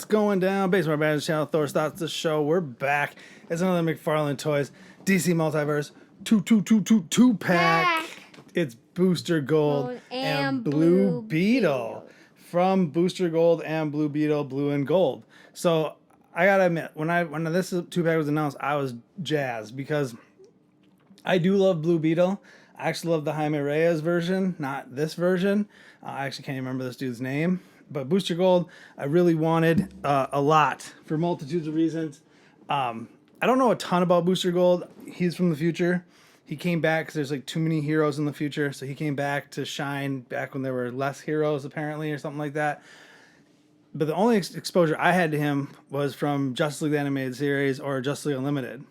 What's going down? Basement Bandits channel, Thor's Thoughts, the show. We're back. It's another McFarlane Toys DC Multiverse 2-pack. It's Booster Gold and Blue Beetle. From Booster Gold and Blue Beetle, Blue and Gold. So I gotta admit, when this 2-pack was announced, I was jazzed because I do love Blue Beetle. I actually love the Jaime Reyes version, not this version. I actually can't remember this dude's name. But Booster Gold, I really wanted a lot for multitudes of reasons. I don't know a ton about Booster Gold. He's from the future. He came back because there's like too many heroes in the future. So he came back to shine back when there were less heroes, apparently, or something like that. But the only exposure I had to him was from Justice League the Animated Series or Justice League Unlimited.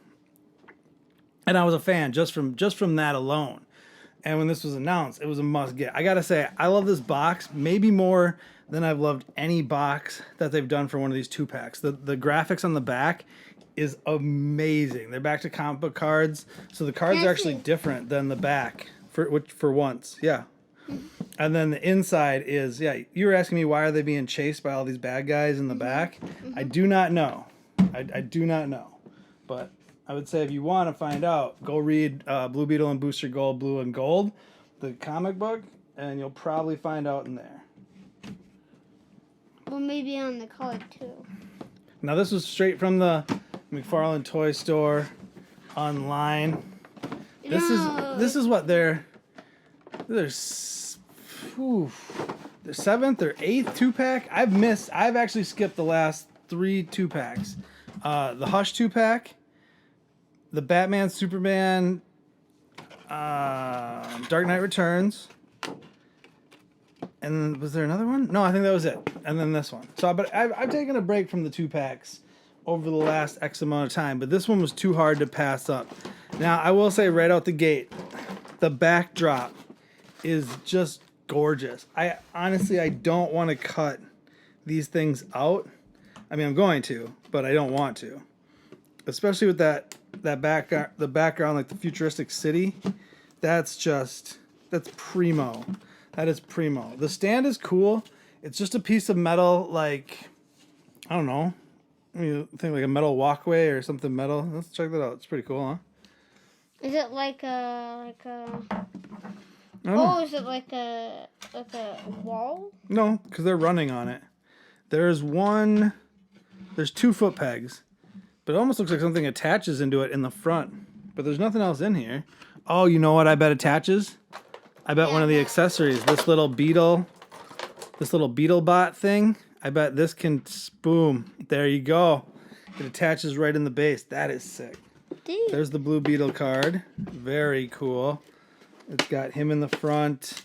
And I was a fan just from that alone. And when this was announced, it was a must get. I gotta say, I love this box maybe more than I've loved any box that they've done for one of these 2-packs. The graphics on the back is amazing. They're back to comic book cards, so the cards are actually different than the back for once. Yeah. And then the inside is, you were asking me why are they being chased by all these bad guys in the back? I do not know. I do not know. But I would say if you want to find out, go read Blue Beetle and Booster Gold, Blue and Gold, the comic book, and you'll probably find out in there. Or maybe on the card too. Now this was straight from the McFarlane Toy Store online. This is what their 7th or 8th 2-pack. I've actually skipped the last 3 2-packs. The Hush 2-pack, the Batman Superman Dark Knight Returns. And was there another one? No, I think that was it. And then this one. So, but I've taken a break from the 2-packs over the last X amount of time. But this one was too hard to pass up. Now, I will say right out the gate, the backdrop is just gorgeous. I don't want to cut these things out. I mean, I'm going to, but I don't want to. Especially with the background, like the futuristic city. That's primo. That is primo. The stand is cool. It's just a piece of metal, like, I don't know. I mean, think like a metal walkway or something metal. Let's check that out. It's pretty cool, huh? Is it like a is it like a wall? No, because they're running on it. There's 2 foot pegs, but it almost looks like something attaches into it in the front. But there's nothing else in here. Oh, you know what I bet attaches? I bet one of the accessories, this little Beetle bot thing, I bet this can, boom, there you go. It attaches right in the base. That is sick. Dude. There's the Blue Beetle card. Very cool. It's got him in the front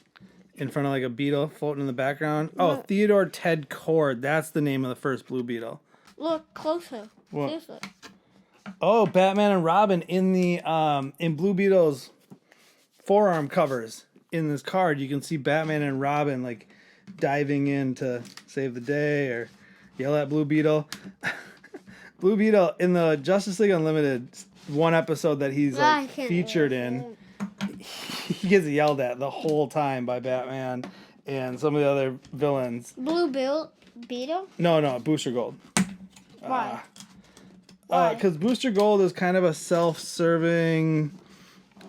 of like a beetle floating in the background. Oh, Theodore Ted Cord. That's the name of the first Blue Beetle. Look closer. What? Seriously. Oh, Batman and Robin in the in Blue Beetle's forearm covers. In this card, you can see Batman and Robin like diving in to save the day or yell at Blue Beetle. Blue Beetle in the Justice League Unlimited one episode that he's like featured in, he gets yelled at the whole time by Batman and some of the other villains. Blue Beetle? No, Booster Gold. Why? Because Booster Gold is kind of a self-serving,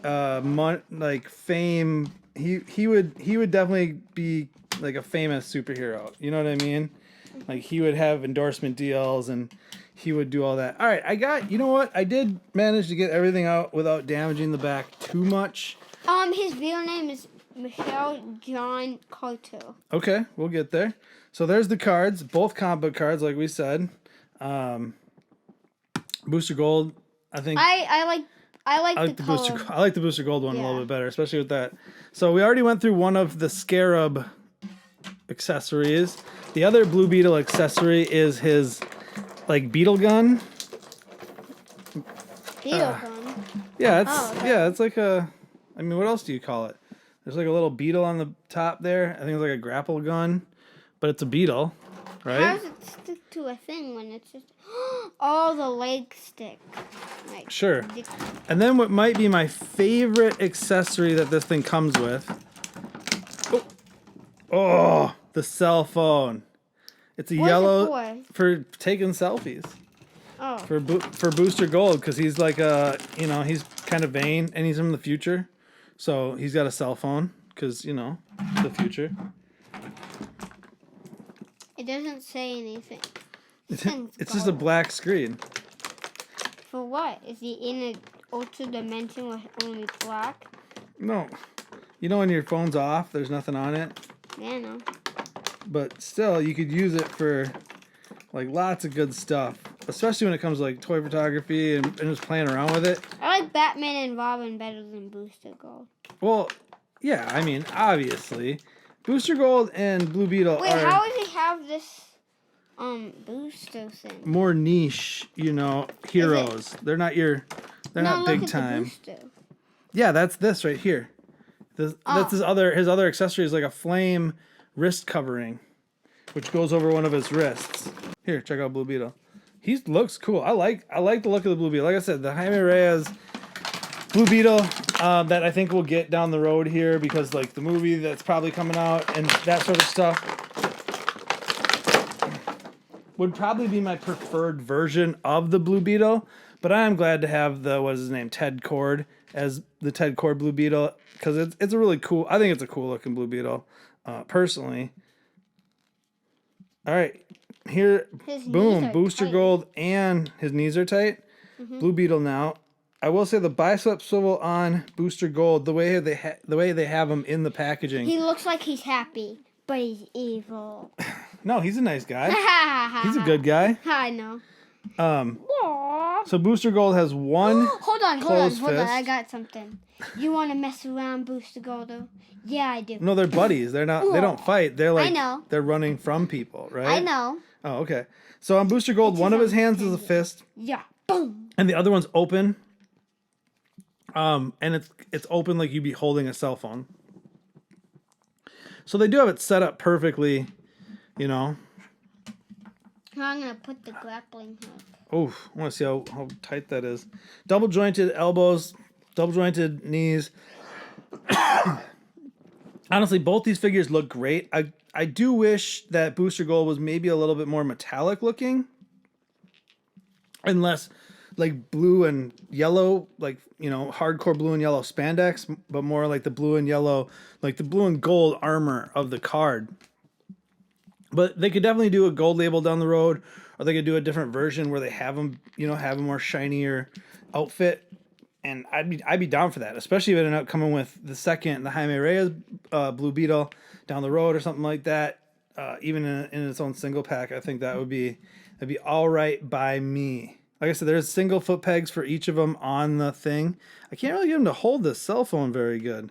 like fame. He would definitely be like a famous superhero. You know what I mean? Like he would have endorsement deals and he would do all that. All right, you know what? I did manage to get everything out without damaging the back too much. His real name is Michelle John Carter. Okay, we'll get there. So there's the cards, both comic book cards, like we said. Booster Gold, I think. I like the Booster. I like the Booster Gold one a little bit better, especially with that. So we already went through one of the Scarab accessories. The other Blue Beetle accessory is his like beetle gun. Beetle gun. Yeah, it's like a. I mean, what else do you call it? There's like a little beetle on the top there. I think it's like a grapple gun, but it's a beetle, right? How does it stick to a thing when it's just the legs stick? Like, sure. And then what might be my favorite accessory that this thing comes with. Oh, the cell phone. It's a What's yellow it for taking selfies. Oh. For Booster Gold, because he's like he's kind of vain and he's from the future, so he's got a cell phone because the future. It doesn't say anything. It's just a black screen. For what? Is he in an ultra dimension with only black? No, when your phone's off, there's nothing on it. Yeah, I know. But still, you could use it for like lots of good stuff, especially when it comes to like toy photography and just playing around with it. I like Batman and Robin better than Booster Gold. Well, yeah, I mean, obviously, Booster Gold and Blue Beetle Wait, are how does he have this booster thing? more niche, heroes. They're not big time. Yeah, that's this right here. That's his other accessory is like a flame wrist covering, which goes over one of his wrists. Here, check out Blue Beetle. He looks cool. I like the look of the Blue Beetle. Like I said, the Jaime Reyes Blue Beetle that I think we'll get down the road here because like the movie that's probably coming out and that sort of stuff would probably be my preferred version of the Blue Beetle. But I am glad to have Ted Cord as the Ted Cord Blue Beetle because it's a really cool. I think it's a cool looking Blue Beetle, personally. All right, here, boom, Booster tight. Gold and his knees are tight. Mm-hmm. Blue Beetle now. I will say the bicep swivel on Booster Gold, the way they have him in the packaging. He looks like he's happy, but he's evil. No, he's a nice guy. He's a good guy. I know. So Booster Gold has one. Hold on. I got something. You want to mess around, Booster Gold? Yeah, I do. No, they're buddies. They're not. They don't fight. They're like. I know. They're running from people, right? I know. Oh, okay. So on Booster Gold, one of his hands is a fist. Yeah. Boom. And the other one's open. And it's open like you'd be holding a cell phone. So they do have it set up perfectly, I'm gonna put the grappling hook. Oh, I want to see how tight that is. Double jointed elbows, double jointed knees. Honestly, both these figures look great. I do wish that Booster Gold was maybe a little bit more metallic looking. And less like blue and yellow, like, hardcore blue and yellow spandex, but more like the blue and yellow, like the blue and gold armor of the card. But they could definitely do a gold label down the road, or they could do a different version where they have them, have a more shinier outfit. And I'd be down for that, especially if it ended up coming with the Jaime Reyes Blue Beetle down the road or something like that. Even in its own single pack, I think that'd be all right by me. Like I said, there's single foot pegs for each of them on the thing. I can't really get them to hold this cell phone very good.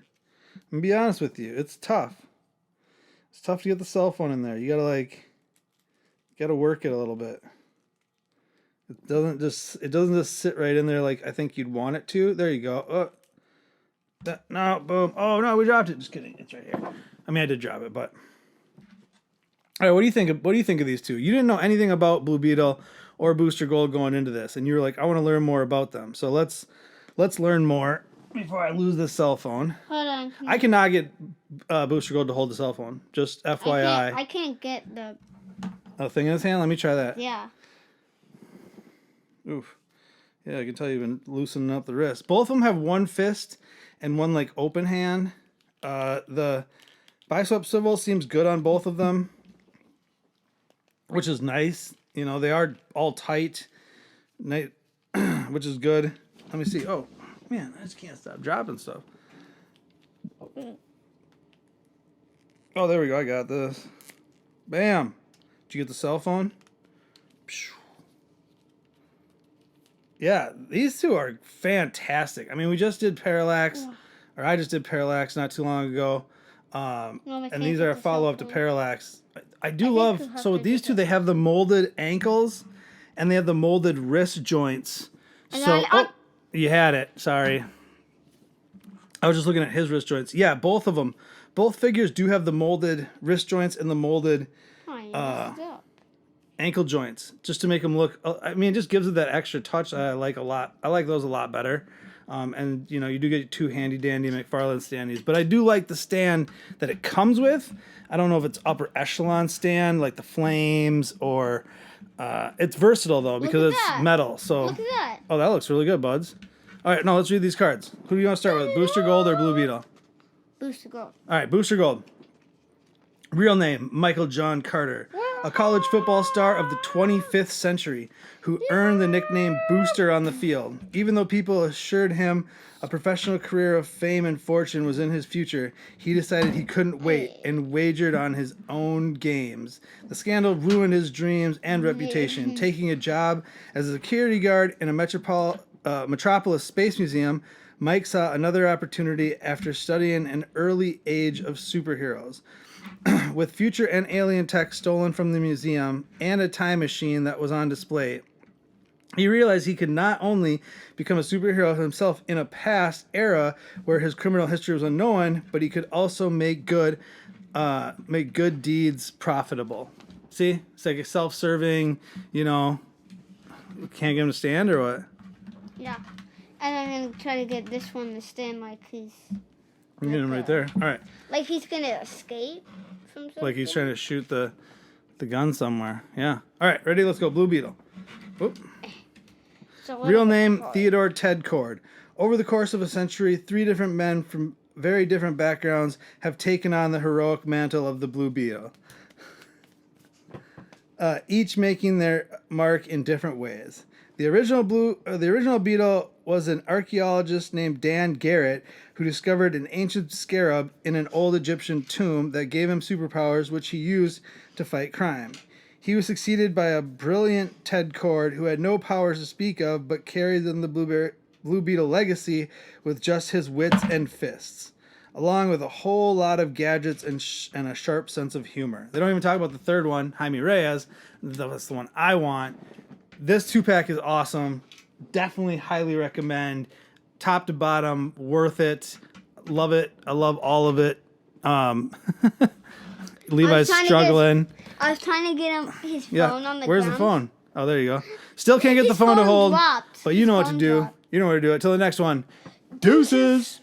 I'm gonna be honest with you, it's tough. It's tough to get the cell phone in there. You gotta work it a little bit. It doesn't just sit right in there like I think you'd want it to. There you go. No, boom. Oh no, we dropped it. Just kidding. It's right here. I mean, I did drop it, but all right. What do you think of these two? You didn't know anything about Blue Beetle or Booster Gold going into this, and you were like, I want to learn more about them. So let's learn more before I lose this cell phone. Hold on. I cannot get Booster Gold to hold the cell phone. Just FYI. I can't get the thing in his hand. Let me try that. Yeah. Oof. Yeah, I can tell you've been loosening up the wrist. Both of them have one fist and one like open hand. The bicep swivel seems good on both of them, which is nice. They are all tight, which is good. Let me see. Oh, man, I just can't stop dropping stuff. Oh, there we go. I got this. Bam. Did you get the cell phone? Yeah, these two are fantastic. I mean, we just did Parallax, or I just did Parallax not too long ago. And these are a follow-up to Parallax. I do love, so with these two, they have the molded ankles and they have the molded wrist joints. You had it. Sorry. I was just looking at his wrist joints. Yeah, both of them. Both figures do have the molded wrist joints and the molded ankle joints, just to make them look, I mean, it just gives it that extra touch that I like a lot. I like those a lot better. And, you know, you do get 2 handy-dandy McFarlane standees. But I do like the stand that it comes with. I don't know if it's upper echelon stand, like the Flames, or... it's versatile, though, because it's metal. So, look at that. Oh, that looks really good, buds. All right, now let's read these cards. Who do you want to start with, Booster Gold or Blue Beetle? Booster Gold. All right, Booster Gold. Real name, Michael John Carter. A college football star of the 25th century who earned the nickname Booster on the field. Even though people assured him a professional career of fame and fortune was in his future, he decided he couldn't wait and wagered on his own games. The scandal ruined his dreams and reputation. Taking a job as a security guard in a Metropolis Space Museum, Mike saw another opportunity after studying an early age of superheroes. With future and alien tech stolen from the museum and a time machine that was on display, he realized he could not only become a superhero himself in a past era where his criminal history was unknown, but he could also make good deeds profitable. See? It's like a self-serving, you know, can't get him to stand or what? Yeah. And I'm going to try to get this one to stand like he's... I'm getting him right there. All right. Like he's going to escape from something? Like he's trying to shoot the gun somewhere. Yeah. All right, ready? Let's go. Blue Beetle. Oop. So Real name, Theodore Ted Cord. Over the course of a century, 3 different men from very different backgrounds have taken on the heroic mantle of the Blue Beetle, each making their mark in different ways. The original Beetle was an archaeologist named Dan Garrett who discovered an ancient scarab in an old Egyptian tomb that gave him superpowers which he used to fight crime. He was succeeded by a brilliant Ted Cord who had no powers to speak of but carried in the Blue Beetle legacy with just his wits and fists, along with a whole lot of gadgets and a sharp sense of humor. They don't even talk about the third one, Jaime Reyes. That's the one I want. This 2-pack is awesome. Definitely highly recommend. Top to bottom, worth it. Love it. I love all of it. Levi's struggling. I was trying to get him his phone on the Where's ground. the phone? Oh, there you go. Still can't get the phone to hold. Dropped. But you know what to do. Dropped. You know where to do it. Till the next one. Deuces.